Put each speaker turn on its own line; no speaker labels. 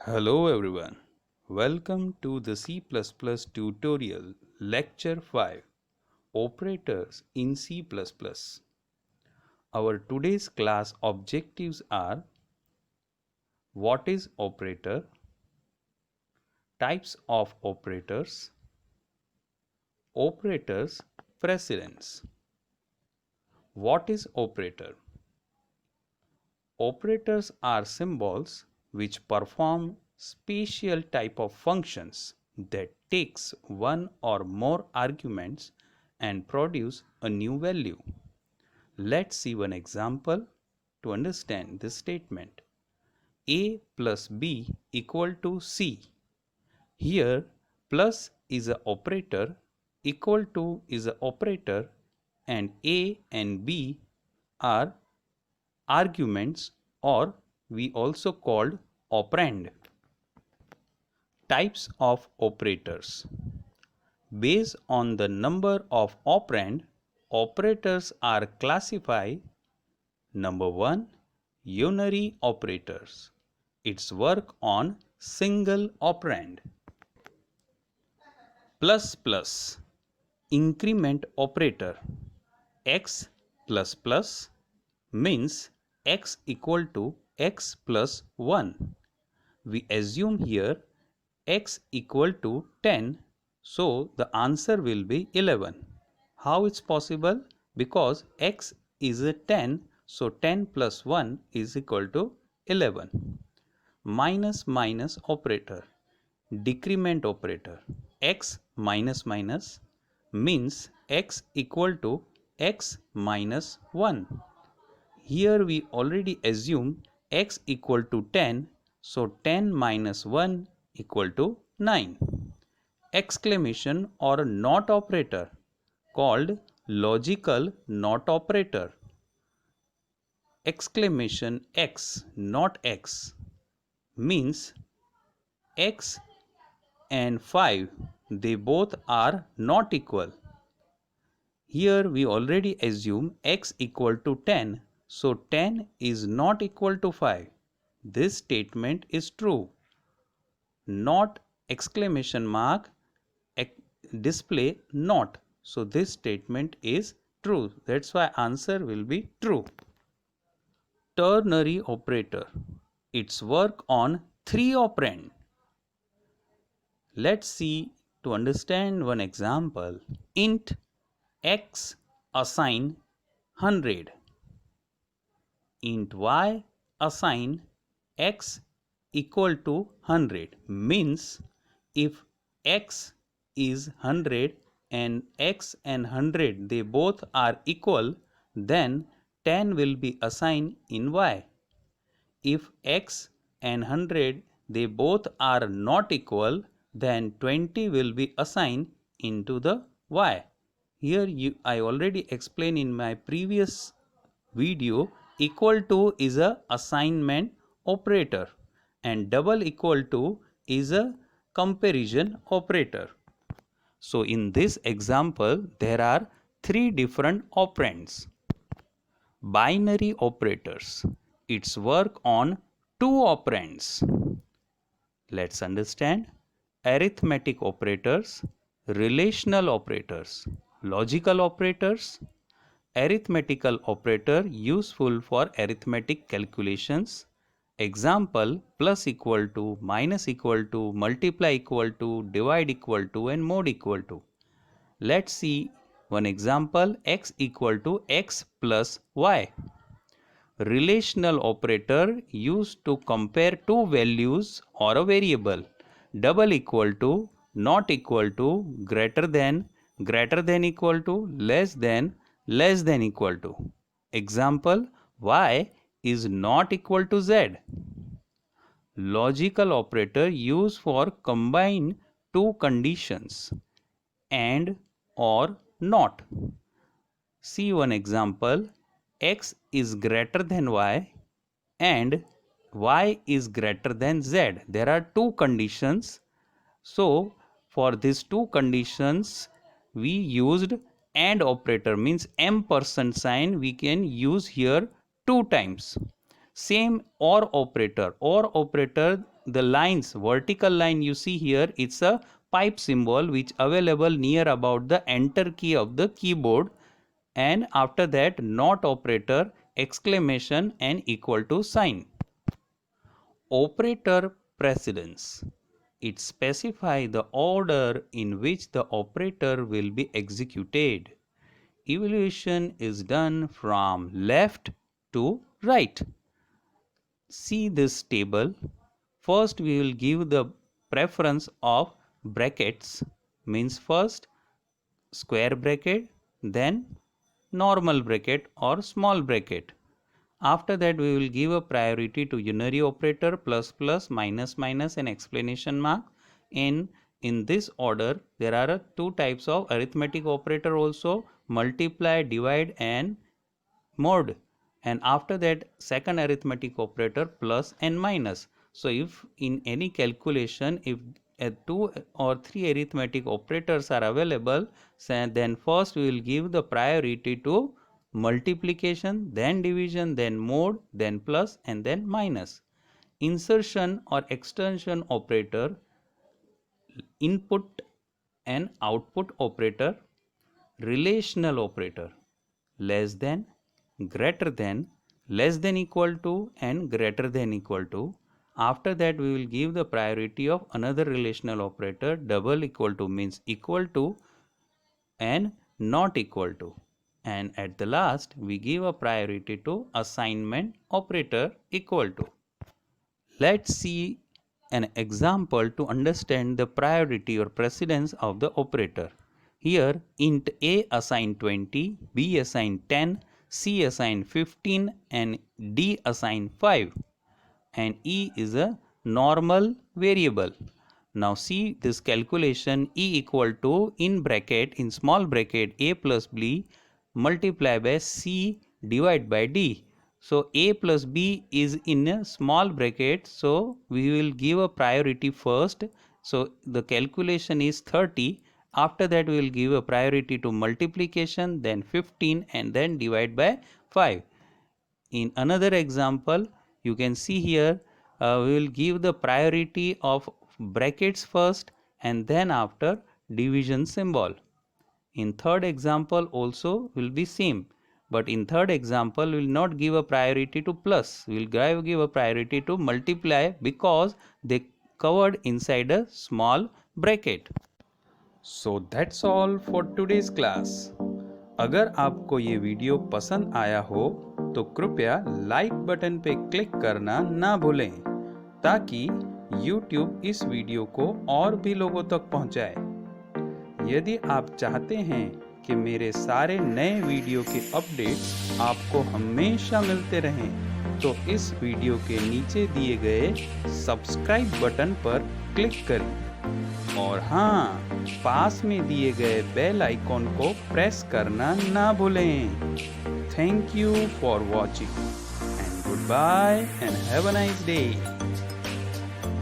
Hello everyone. Welcome to the C++ tutorial lecture 5 Operators in C++. Our today's class objectives are: what is operator, types of operators, operators precedence. What is operator? Operators are symbols which perform special type of functions that takes one or more arguments and produce a new value. Let's see one example to understand this statement. A plus B equal to C. Here plus is an operator, equal to is an operator, and A and B are arguments, or we also called operand. Types of operators. Based on the number of operand, operators are classified: number 1, unary operators. Its work on single operand. Plus plus, increment operator. X plus plus means x equal to x plus 1. We assume here x equal to 10, so the answer will be 11. How it's possible? Because x is a 10, so 10 plus 1 is equal to 11. Minus minus operator, decrement operator. X minus minus means x equal to x minus 1. Here we already assume x equal to 10, so 10 minus 1 equal to 9. Exclamation or not operator called logical not operator. Exclamation x not x means x and 5, they both are not equal. Here we already assume x equal to 10, so 10 is not equal to 5. This statement is true. Not exclamation mark display not, so this statement is true. That's why answer will be true. Ternary operator. Its work on 3 operand. Let's see to understand one example. Int x assign 100. Int y assign x equal to 100 means if x is 100 and x and 100 they both are equal, then 10 will be assigned in y. If x and 100 they both are not equal, then 20 will be assigned into the y. Here I already explained in my previous video, equal to is a assignment operator and double equal to is a comparison operator. So in this example there are 3 different operands. Binary operators. Its work on 2 operands. Let's understand. Arithmetic operators, relational operators, logical operators. Arithmetical operator useful for arithmetic calculations. Example: plus equal to, minus equal to, multiply equal to, divide equal to, and mod equal to. Let's see one example: x equal to x plus y. Relational operator used to compare two values or a variable. Double equal to, not equal to, greater than equal to, less than equal to. Example: y is not equal to z. Logical operator used for combine two conditions, and or not. See one example: x is greater than y and y is greater than z. There are two conditions. So for these two conditions we used AND operator, means ampersand sign we can use here 2 times. Same OR operator. OR operator the lines, vertical line you see here, it's a pipe symbol which available near about the enter key of the keyboard, and after that not operator, exclamation and equal to sign. Operator precedence. It specifies the order in which the operator will be executed. Evaluation is done from left to right. See this table. First we will give the preference of brackets, means first square bracket, then normal bracket or small bracket. After that we will give a priority to unary operator, plus plus, minus minus and explanation mark. In this order there are two types of arithmetic operator also, multiply, divide and mod, and after that second arithmetic operator plus and minus. So if in any calculation if two or three arithmetic operators are available, then first we will give the priority to multiplication, then division, then mod, then plus and then minus. Insertion or extension operator, input and output operator, relational operator, less than, greater than, less than equal to and greater than equal to. After that we will give the priority of another relational operator, double equal to means equal to and not equal to, and at the last we give a priority to assignment operator, equal to. Let's see an example to understand the priority or precedence of the operator. Here int a assign 20, b assign 10, c assign 15 and d assign 5, and e is a normal variable. Now see this calculation, e equal to in bracket, in small bracket, a plus b multiply by c divide by d. So a plus b is in a small bracket, so we will give a priority first. So the calculation is 30. After that we will give a priority to multiplication, then 15 and then divide by 5. In another example you can see here, we will give the priority of brackets first and then after division symbol. In third example also will be same, but in third example we will not give a priority to plus, we will give a priority to multiply because they covered inside a small bracket. So that's all for today's class. अगर आपको ये video पसंद आया हो तो कृपया like button पे click करना ना भूलें ताकि YouTube इस वीडियो को और भी लोगों तक पहुंचाए। यदि आप चाहते हैं कि मेरे सारे नए वीडियो के अपडेट्स आपको हमेशा मिलते रहें तो इस वीडियो के नीचे दिए गए सब्सक्राइब बटन पर क्लिक करें और हाँ, पास में दिए गए बेल आइकॉन को प्रेस करना ना भूलें। Thank you for watching and good bye and have a nice day.